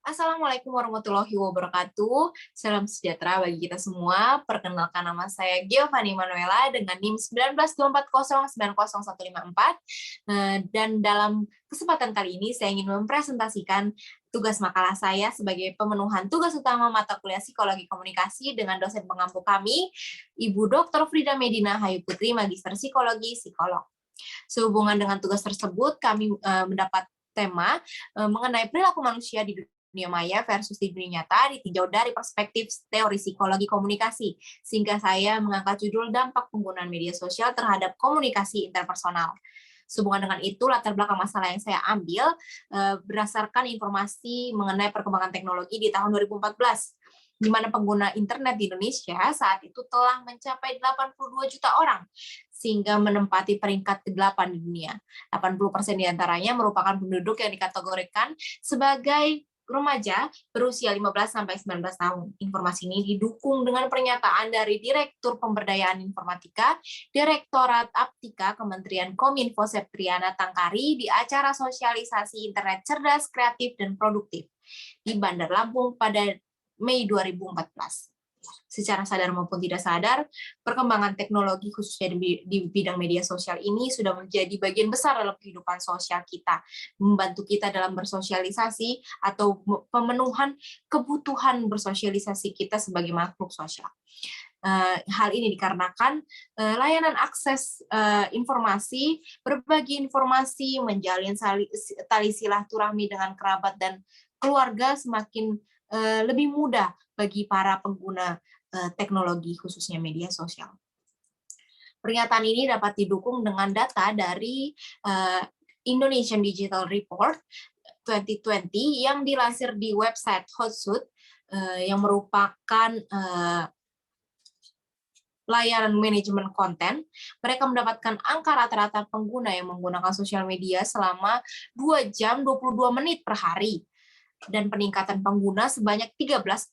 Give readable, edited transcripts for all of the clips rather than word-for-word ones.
Assalamualaikum warahmatullahi wabarakatuh. Salam sejahtera bagi kita semua. Perkenalkan, nama saya Giovanni Manuela dengan NIM 1924090154. Dan dalam kesempatan kali ini saya ingin mempresentasikan tugas makalah saya sebagai pemenuhan tugas utama mata kuliah Psikologi Komunikasi dengan dosen pengampu kami, Ibu Dr. Frida Medina Hayu Putri, Magister Psikologi, Psikolog. Sehubungan dengan tugas tersebut, kami mendapat tema mengenai perilaku manusia di dunia maya versus di dunia nyata ditinjau dari perspektif teori psikologi komunikasi, sehingga saya mengangkat judul dampak penggunaan media sosial terhadap komunikasi interpersonal. Sehubungan dengan itu, latar belakang masalah yang saya ambil berdasarkan informasi mengenai perkembangan teknologi di tahun 2014, di mana pengguna internet di Indonesia saat itu telah mencapai 82 juta orang, sehingga menempati peringkat ke-8 di dunia. 80% diantaranya merupakan penduduk yang dikategorikan sebagai remaja berusia 15-19 tahun. Informasi ini didukung dengan pernyataan dari Direktur Pemberdayaan Informatika, Direktorat Aptika, Kementerian Kominfo Septriana Tangkari di acara sosialisasi internet cerdas, kreatif, dan produktif di Bandar Lampung pada Mei 2014. Secara sadar maupun tidak sadar, perkembangan teknologi khususnya di bidang media sosial ini sudah menjadi bagian besar dalam kehidupan sosial kita, membantu kita dalam bersosialisasi atau pemenuhan kebutuhan bersosialisasi kita sebagai makhluk sosial. Hal ini dikarenakan layanan akses informasi, berbagi informasi, menjalin tali silaturahmi dengan kerabat dan keluarga semakin lebih mudah bagi para pengguna teknologi khususnya media sosial. Pernyataan ini dapat didukung dengan data dari Indonesian Digital Report 2020 yang dilansir di website Hotsuite yang merupakan layanan manajemen konten. Mereka mendapatkan angka rata-rata pengguna yang menggunakan sosial media selama 2 jam 22 menit per hari, dan peningkatan pengguna sebanyak 13,7%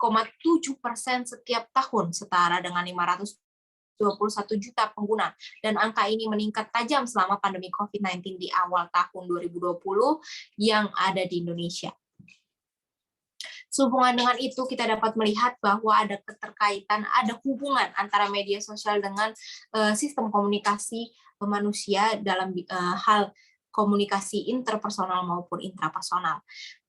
setiap tahun, setara dengan 521 juta pengguna. Dan angka ini meningkat tajam selama pandemi COVID-19 di awal tahun 2020 yang ada di Indonesia. Sehubungan dengan itu, kita dapat melihat bahwa ada keterkaitan, ada hubungan antara media sosial dengan sistem komunikasi manusia dalam hal komunikasi interpersonal maupun intrapersonal.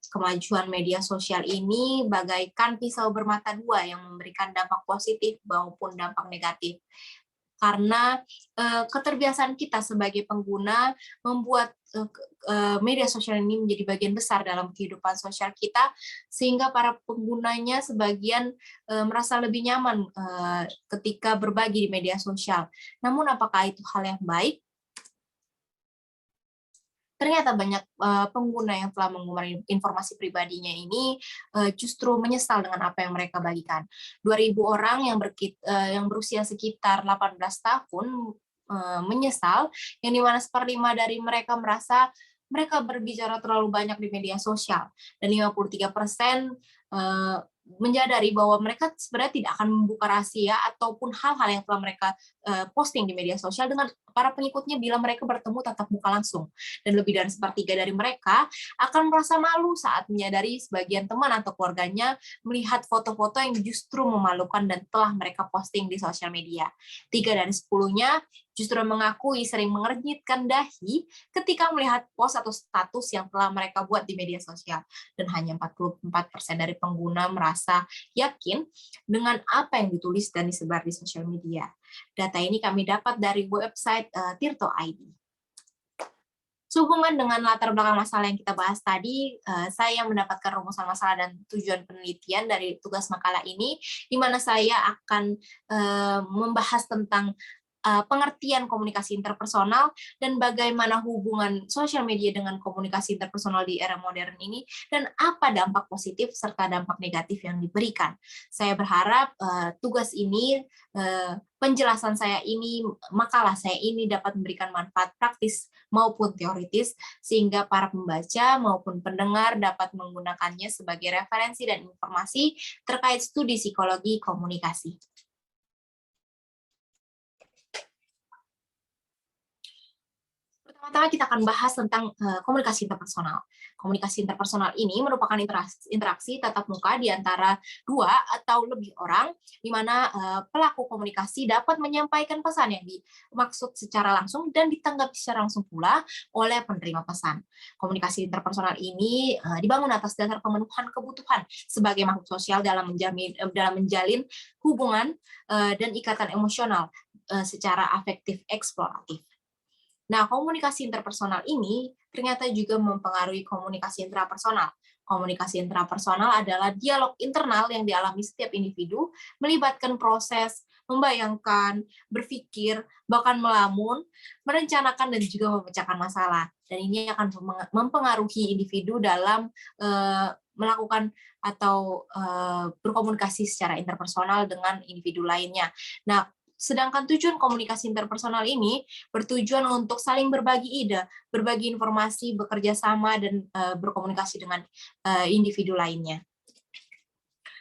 Kemajuan media sosial ini bagaikan pisau bermata dua yang memberikan dampak positif maupun dampak negatif. Karena keterbiasaan kita sebagai pengguna membuat media sosial ini menjadi bagian besar dalam kehidupan sosial kita, sehingga para penggunanya sebagian merasa lebih nyaman ketika berbagi di media sosial. Namun apakah itu hal yang baik? Ternyata banyak pengguna yang telah mengumbar informasi pribadinya ini justru menyesal dengan apa yang mereka bagikan. 2.000 orang yang berusia sekitar 18 tahun menyesal, yang dimana 1/5 dari mereka merasa mereka berbicara terlalu banyak di media sosial, dan 53% menyadari bahwa mereka sebenarnya tidak akan membuka rahasia ataupun hal-hal yang telah mereka posting di media sosial dengan para pengikutnya bila mereka bertemu tatap muka langsung. Dan lebih dari 1/3 dari mereka akan merasa malu saat menyadari sebagian teman atau keluarganya melihat foto-foto yang justru memalukan dan telah mereka posting di sosial media. 3 dari 10-nya justru mengakui sering mengernyitkan dahi ketika melihat post atau status yang telah mereka buat di media sosial. Dan hanya 44% dari pengguna merasa yakin dengan apa yang ditulis dan disebar di sosial media. Data ini kami dapat dari website Tirto ID. Sehubungan dengan latar belakang masalah yang kita bahas tadi, saya mendapatkan rumusan masalah dan tujuan penelitian dari tugas makalah ini, di mana saya akan membahas tentang pengertian komunikasi interpersonal dan bagaimana hubungan sosial media dengan komunikasi interpersonal di era modern ini, dan apa dampak positif serta dampak negatif yang diberikan. Saya berharap tugas ini, penjelasan saya ini, makalah saya ini dapat memberikan manfaat praktis maupun teoritis, sehingga para pembaca maupun pendengar dapat menggunakannya sebagai referensi dan informasi terkait studi psikologi komunikasi. Pertama-tama kita akan bahas tentang komunikasi interpersonal. Komunikasi interpersonal ini merupakan interaksi tatap muka di antara dua atau lebih orang, di mana pelaku komunikasi dapat menyampaikan pesan yang dimaksud secara langsung dan ditanggapi secara langsung pula oleh penerima pesan. Komunikasi interpersonal ini dibangun atas dasar pemenuhan kebutuhan sebagai makhluk sosial dalam menjalin hubungan dan ikatan emosional secara afektif eksploratif. Nah, komunikasi interpersonal ini ternyata juga mempengaruhi komunikasi intrapersonal. Komunikasi intrapersonal adalah dialog internal yang dialami setiap individu, melibatkan proses, membayangkan, berpikir, bahkan melamun, merencanakan, dan juga memecahkan masalah. Dan ini akan mempengaruhi individu dalam melakukan atau berkomunikasi secara interpersonal dengan individu lainnya. Nah, sedangkan tujuan komunikasi interpersonal ini bertujuan untuk saling berbagi ide, berbagi informasi, bekerja sama, dan berkomunikasi dengan individu lainnya.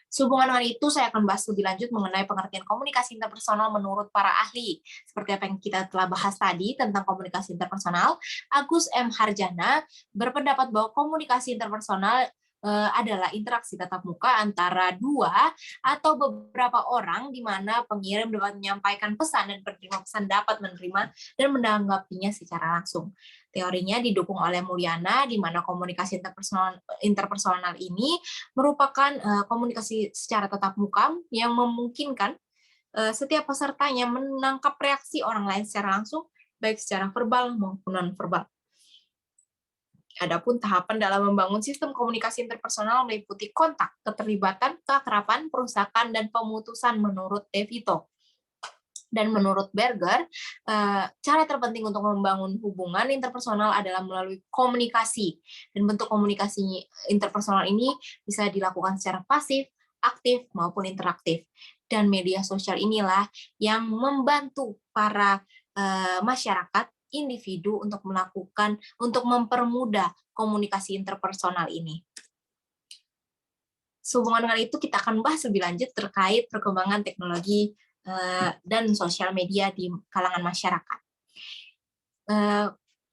Sehubungan dengan itu, saya akan bahas lebih lanjut mengenai pengertian komunikasi interpersonal menurut para ahli. Seperti apa yang kita telah bahas tadi tentang komunikasi interpersonal, Agus M. Harjana berpendapat bahwa komunikasi interpersonal adalah interaksi tatap muka antara dua atau beberapa orang di mana pengirim dapat menyampaikan pesan dan penerima pesan dapat menerima dan menanggapinya secara langsung. Teorinya didukung oleh Mulyana, di mana komunikasi interpersonal ini merupakan komunikasi secara tatap muka yang memungkinkan setiap pesertanya menangkap reaksi orang lain secara langsung, baik secara verbal maupun non-verbal. Adapun tahapan dalam membangun sistem komunikasi interpersonal meliputi kontak, keterlibatan, keakraban, perusakan, dan pemutusan menurut De Vito. Dan menurut Berger, cara terpenting untuk membangun hubungan interpersonal adalah melalui komunikasi. Dan bentuk komunikasi interpersonal ini bisa dilakukan secara pasif, aktif, maupun interaktif. Dan media sosial inilah yang membantu para masyarakat, individu untuk mempermudah komunikasi interpersonal ini. Sehubungan dengan itu, kita akan bahas lebih lanjut terkait perkembangan teknologi dan sosial media di kalangan masyarakat.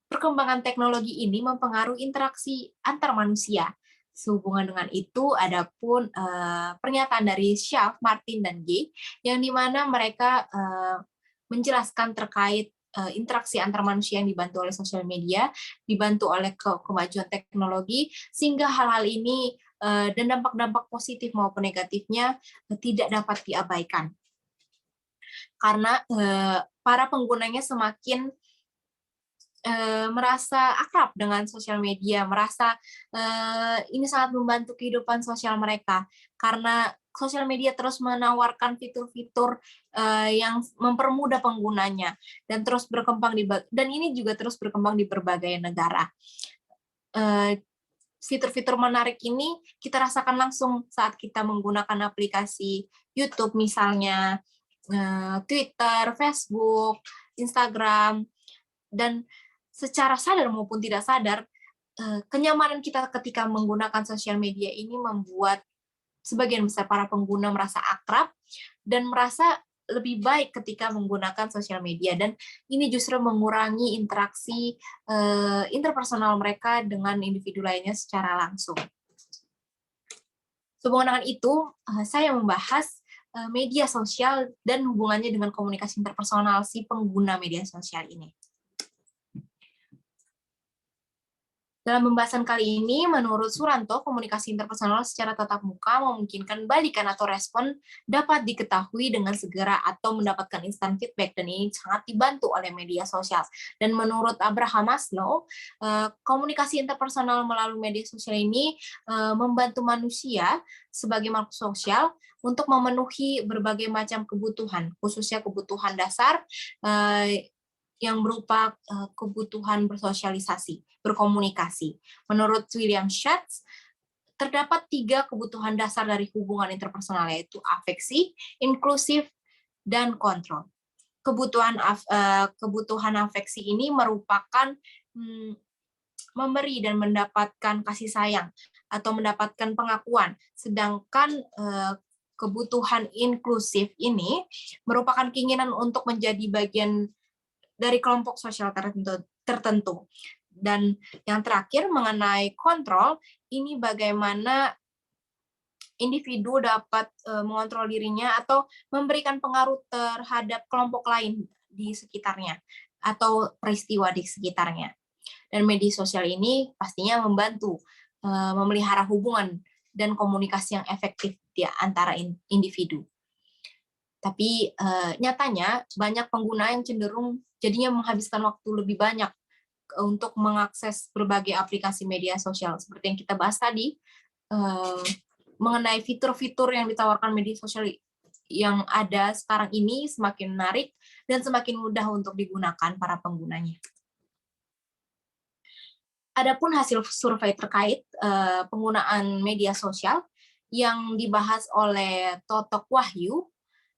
Perkembangan teknologi ini mempengaruhi interaksi antar manusia. Sehubungan dengan itu, adapun pernyataan dari Schaaf, Martin, dan Gay, yang dimana mereka menjelaskan terkait interaksi antar manusia yang dibantu oleh sosial media, dibantu oleh kemajuan teknologi, sehingga hal-hal ini dan dampak-dampak positif maupun negatifnya tidak dapat diabaikan. Karena para penggunanya semakin merasa akrab dengan sosial media, merasa ini sangat membantu kehidupan sosial mereka, karena sosial media terus menawarkan fitur-fitur yang mempermudah penggunanya dan terus berkembang dan ini juga terus berkembang di berbagai negara. Fitur-fitur menarik ini kita rasakan langsung saat kita menggunakan aplikasi YouTube misalnya, Twitter, Facebook, Instagram, dan secara sadar maupun tidak sadar, kenyamanan kita ketika menggunakan sosial media ini membuat sebagian besar para pengguna merasa akrab dan merasa lebih baik ketika menggunakan sosial media, dan ini justru mengurangi interaksi interpersonal mereka dengan individu lainnya secara langsung. Sehubungan dengan itu, saya membahas media sosial dan hubungannya dengan komunikasi interpersonal si pengguna media sosial ini. Dalam pembahasan kali ini, menurut Suranto, komunikasi interpersonal secara tatap muka memungkinkan balikan atau respon dapat diketahui dengan segera atau mendapatkan instant feedback, dan ini sangat dibantu oleh media sosial. Dan menurut Abraham Maslow, komunikasi interpersonal melalui media sosial ini membantu manusia sebagai makhluk sosial untuk memenuhi berbagai macam kebutuhan, khususnya kebutuhan dasar yang berupa kebutuhan bersosialisasi, berkomunikasi. Menurut William Schatz, terdapat 3 kebutuhan dasar dari hubungan interpersonal, yaitu afeksi, inklusif, dan kontrol. Kebutuhan afeksi ini merupakan memberi dan mendapatkan kasih sayang atau mendapatkan pengakuan, sedangkan kebutuhan inklusif ini merupakan keinginan untuk menjadi bagian dari kelompok sosial tertentu, tertentu. Dan yang terakhir mengenai kontrol, ini bagaimana individu dapat mengontrol dirinya atau memberikan pengaruh terhadap kelompok lain di sekitarnya atau peristiwa di sekitarnya. Dan media sosial ini pastinya membantu memelihara hubungan dan komunikasi yang efektif di antara individu. Tapi nyatanya banyak pengguna yang cenderung jadinya menghabiskan waktu lebih banyak untuk mengakses berbagai aplikasi media sosial. Seperti yang kita bahas tadi, mengenai fitur-fitur yang ditawarkan media sosial yang ada sekarang ini semakin menarik dan semakin mudah untuk digunakan para penggunanya. Adapun hasil survei terkait penggunaan media sosial yang dibahas oleh Totok Wahyu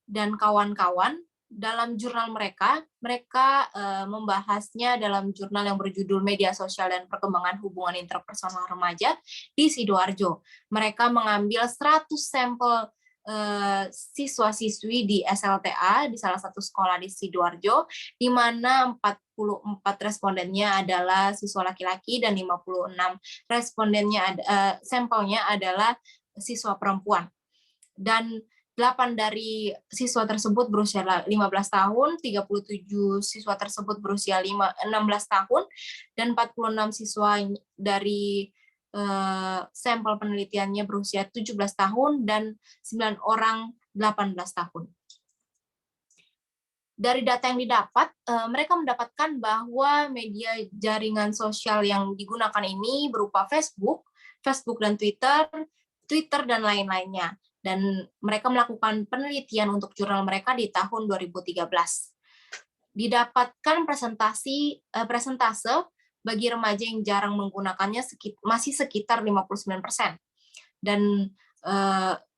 dan kawan-kawan dalam jurnal mereka membahasnya dalam jurnal yang berjudul Media Sosial dan Perkembangan Hubungan Interpersonal Remaja di Sidoarjo. Mereka mengambil 100 sampel siswa-siswi di SLTA di salah satu sekolah di Sidoarjo, di mana 44 respondennya adalah siswa laki-laki dan 56 respondennya sampelnya adalah siswa perempuan. Dan 8 dari siswa tersebut berusia 15 tahun, 37 siswa tersebut berusia 16 tahun, dan 46 siswa dari sampel penelitiannya berusia 17 tahun, dan 9 orang 18 tahun. Dari data yang didapat, mereka mendapatkan bahwa media jaringan sosial yang digunakan ini berupa Facebook dan Twitter dan lain-lainnya. Dan mereka melakukan penelitian untuk jurnal mereka di tahun 2013. Didapatkan presentase bagi remaja yang jarang menggunakannya masih sekitar 59%. Dan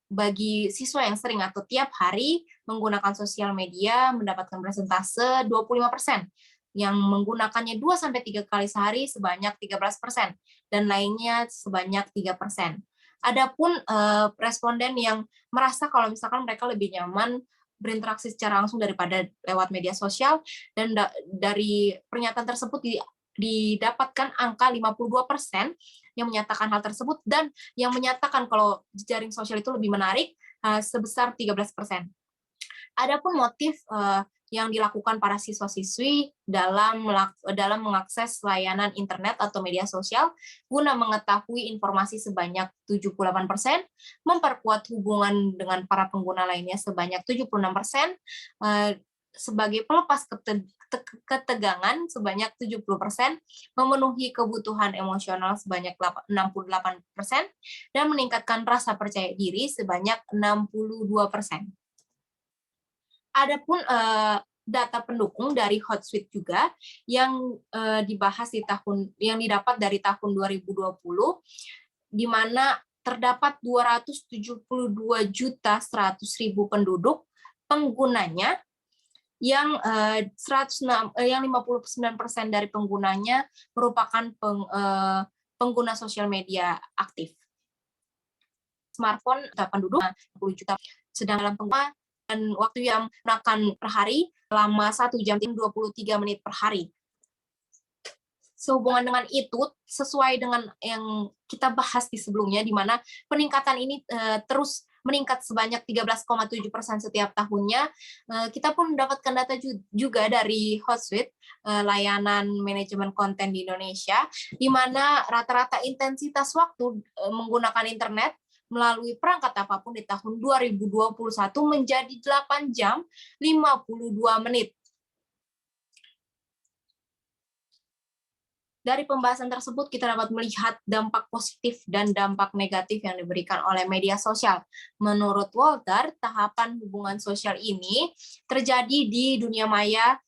bagi siswa yang sering atau tiap hari menggunakan sosial media mendapatkan presentase 25%. Yang menggunakannya 2-3 kali sehari sebanyak 13%. Dan lainnya sebanyak 3%. Adapun responden yang merasa kalau misalkan mereka lebih nyaman berinteraksi secara langsung daripada lewat media sosial, dan dari pernyataan tersebut didapatkan angka 52% yang menyatakan hal tersebut, dan yang menyatakan kalau jejaring sosial itu lebih menarik sebesar 13%. Adapun motif yang dilakukan para siswa-siswi dalam mengakses layanan internet atau media sosial guna mengetahui informasi sebanyak 78%, memperkuat hubungan dengan para pengguna lainnya sebanyak 76%, sebagai pelepas ketegangan sebanyak 70%, memenuhi kebutuhan emosional sebanyak 68%, dan meningkatkan rasa percaya diri sebanyak 62%. Adapun data pendukung dari Hootsuite juga yang dibahas yang didapat dari tahun 2020, di mana terdapat 272.100.000 penduduk penggunanya, yang 59% dari penggunanya merupakan pengguna sosial media aktif. Smartphone penduduk 10 juta, sedang dalam pengguna dan waktu yang menggunakan per hari selama 1 jam 23 menit per hari. Sehubungan dengan itu, sesuai dengan yang kita bahas di sebelumnya, di mana peningkatan ini terus meningkat sebanyak 13,7% setiap tahunnya, kita pun mendapatkan data juga dari Hootsuite, layanan manajemen konten di Indonesia, di mana rata-rata intensitas waktu menggunakan internet melalui perangkat apapun di tahun 2021 menjadi 8 jam 52 menit. Dari pembahasan tersebut, kita dapat melihat dampak positif dan dampak negatif yang diberikan oleh media sosial. Menurut Walter, tahapan hubungan sosial ini terjadi di dunia maya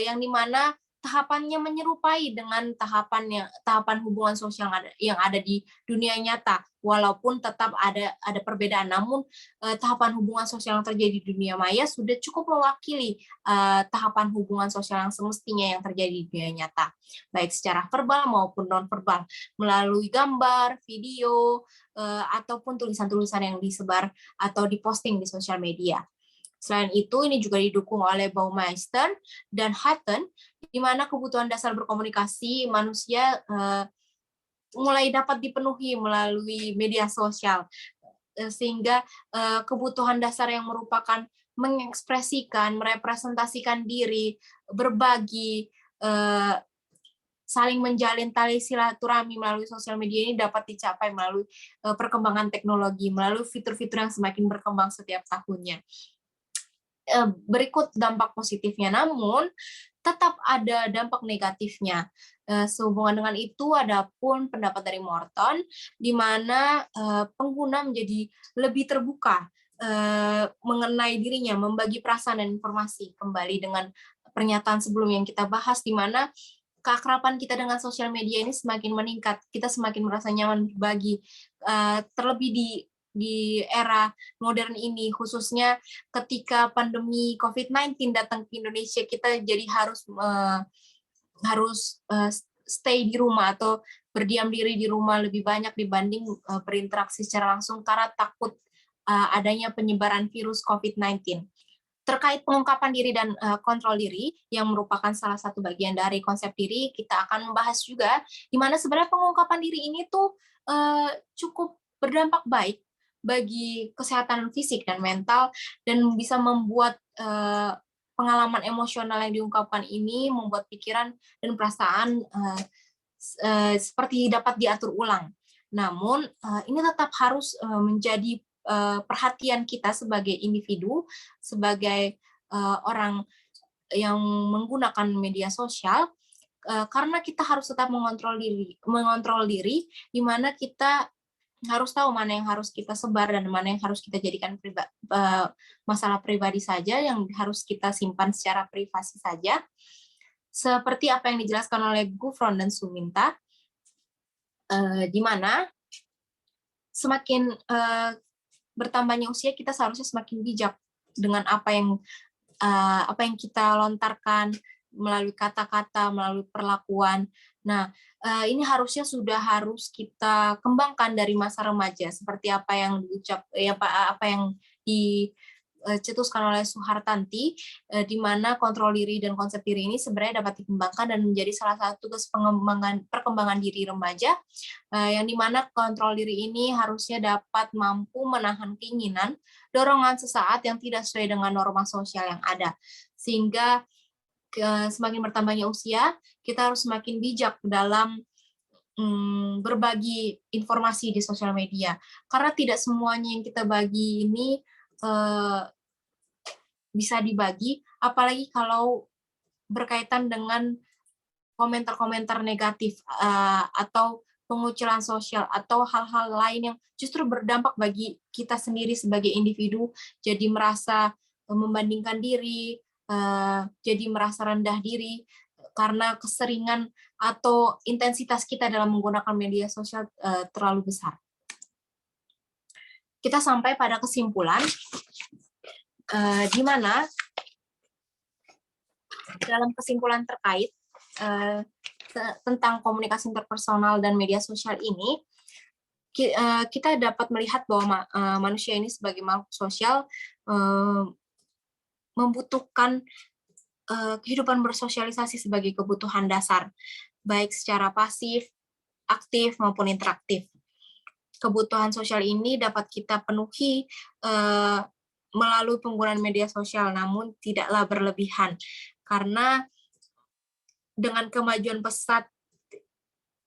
yang dimana tahapannya menyerupai dengan tahapan hubungan sosial yang ada di dunia nyata, walaupun tetap ada perbedaan. Namun tahapan hubungan sosial yang terjadi di dunia maya sudah cukup mewakili tahapan hubungan sosial yang semestinya yang terjadi di dunia nyata, baik secara verbal maupun non-verbal, melalui gambar, video, ataupun tulisan-tulisan yang disebar atau diposting di sosial media. Selain itu, ini juga didukung oleh Baumeister dan Hutton, di mana kebutuhan dasar berkomunikasi manusia mulai dapat dipenuhi melalui media sosial, sehingga kebutuhan dasar yang merupakan mengekspresikan, merepresentasikan diri, berbagi, saling menjalin tali silaturahmi melalui sosial media ini dapat dicapai melalui perkembangan teknologi, melalui fitur-fitur yang semakin berkembang setiap tahunnya. Berikut dampak positifnya, namun tetap ada dampak negatifnya. Sehubungan dengan itu, ada pun pendapat dari Morton, di mana pengguna menjadi lebih terbuka mengenai dirinya, membagi perasaan dan informasi. Kembali dengan pernyataan sebelum yang kita bahas, di mana keakraban kita dengan sosial media ini semakin meningkat, kita semakin merasa nyaman berbagi, terlebih di era modern ini, khususnya ketika pandemi COVID-19 datang ke Indonesia, kita jadi harus stay di rumah atau berdiam diri di rumah lebih banyak dibanding berinteraksi secara langsung karena takut adanya penyebaran virus COVID-19. Terkait pengungkapan diri dan kontrol diri, yang merupakan salah satu bagian dari konsep diri, kita akan membahas juga di mana sebenarnya pengungkapan diri ini tuh cukup berdampak baik bagi kesehatan fisik dan mental, dan bisa membuat pengalaman emosional yang diungkapkan ini membuat pikiran dan perasaan seperti dapat diatur ulang. Namun, ini tetap harus menjadi perhatian kita sebagai individu, sebagai orang yang menggunakan media sosial, karena kita harus tetap mengontrol diri, di mana kita harus tahu mana yang harus kita sebar dan mana yang harus kita jadikan masalah pribadi saja, yang harus kita simpan secara privasi saja. Seperti apa yang dijelaskan oleh Gufron dan Suminta, di mana semakin bertambahnya usia, kita seharusnya semakin bijak dengan apa yang kita lontarkan melalui kata-kata, melalui perlakuan. Nah, ini harusnya sudah harus kita kembangkan dari masa remaja, seperti apa yang dicetuskan oleh Suhartanti, di mana kontrol diri dan konsep diri ini sebenarnya dapat dikembangkan dan menjadi salah satu tugas perkembangan diri remaja, yang dimana kontrol diri ini harusnya dapat mampu menahan keinginan, dorongan sesaat yang tidak sesuai dengan norma sosial yang ada, sehingga semakin bertambahnya usia, kita harus semakin bijak dalam berbagi informasi di sosial media, karena tidak semuanya yang kita bagi ini bisa dibagi, apalagi kalau berkaitan dengan komentar-komentar negatif atau pengucilan sosial atau hal-hal lain yang justru berdampak bagi kita sendiri sebagai individu, jadi merasa membandingkan diri, jadi merasa rendah diri karena keseringan atau intensitas kita dalam menggunakan media sosial terlalu besar. Kita sampai pada kesimpulan di mana dalam kesimpulan terkait tentang komunikasi interpersonal dan media sosial ini, kita dapat melihat bahwa manusia ini sebagai makhluk sosial membutuhkan kehidupan bersosialisasi sebagai kebutuhan dasar, baik secara pasif, aktif, maupun interaktif. Kebutuhan sosial ini dapat kita penuhi melalui penggunaan media sosial, namun tidaklah berlebihan, karena dengan kemajuan pesat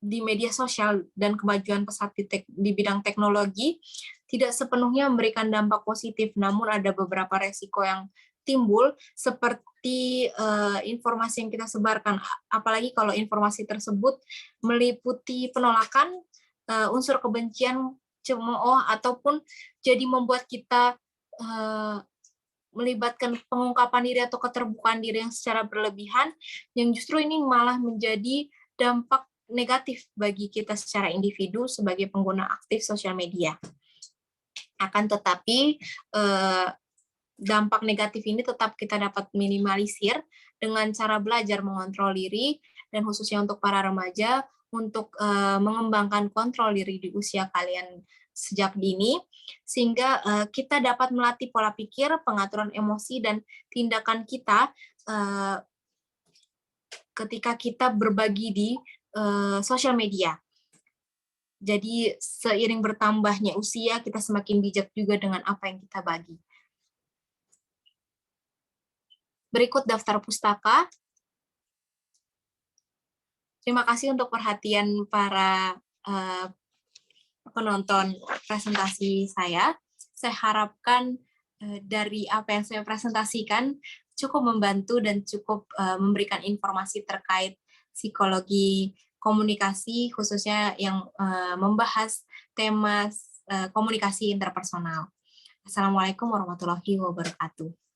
di media sosial dan kemajuan pesat di bidang teknologi tidak sepenuhnya memberikan dampak positif, namun ada beberapa resiko yang timbul seperti informasi yang kita sebarkan, apalagi kalau informasi tersebut meliputi penolakan, unsur kebencian, cemooh, ataupun jadi membuat kita melibatkan pengungkapan diri atau keterbukaan diri yang secara berlebihan, yang justru ini malah menjadi dampak negatif bagi kita secara individu sebagai pengguna aktif sosial media. Akan tetapi, dampak negatif ini tetap kita dapat minimalisir dengan cara belajar mengontrol diri, dan khususnya untuk para remaja, untuk mengembangkan kontrol diri di usia kalian sejak dini, sehingga kita dapat melatih pola pikir, pengaturan emosi, dan tindakan kita ketika kita berbagi di sosial media. Jadi seiring bertambahnya usia, kita semakin bijak juga dengan apa yang kita bagi. Berikut daftar pustaka. Terima kasih untuk perhatian para penonton presentasi saya. Saya harapkan dari apa yang saya presentasikan cukup membantu dan cukup memberikan informasi terkait psikologi komunikasi, khususnya yang membahas tema komunikasi interpersonal. Assalamualaikum warahmatullahi wabarakatuh.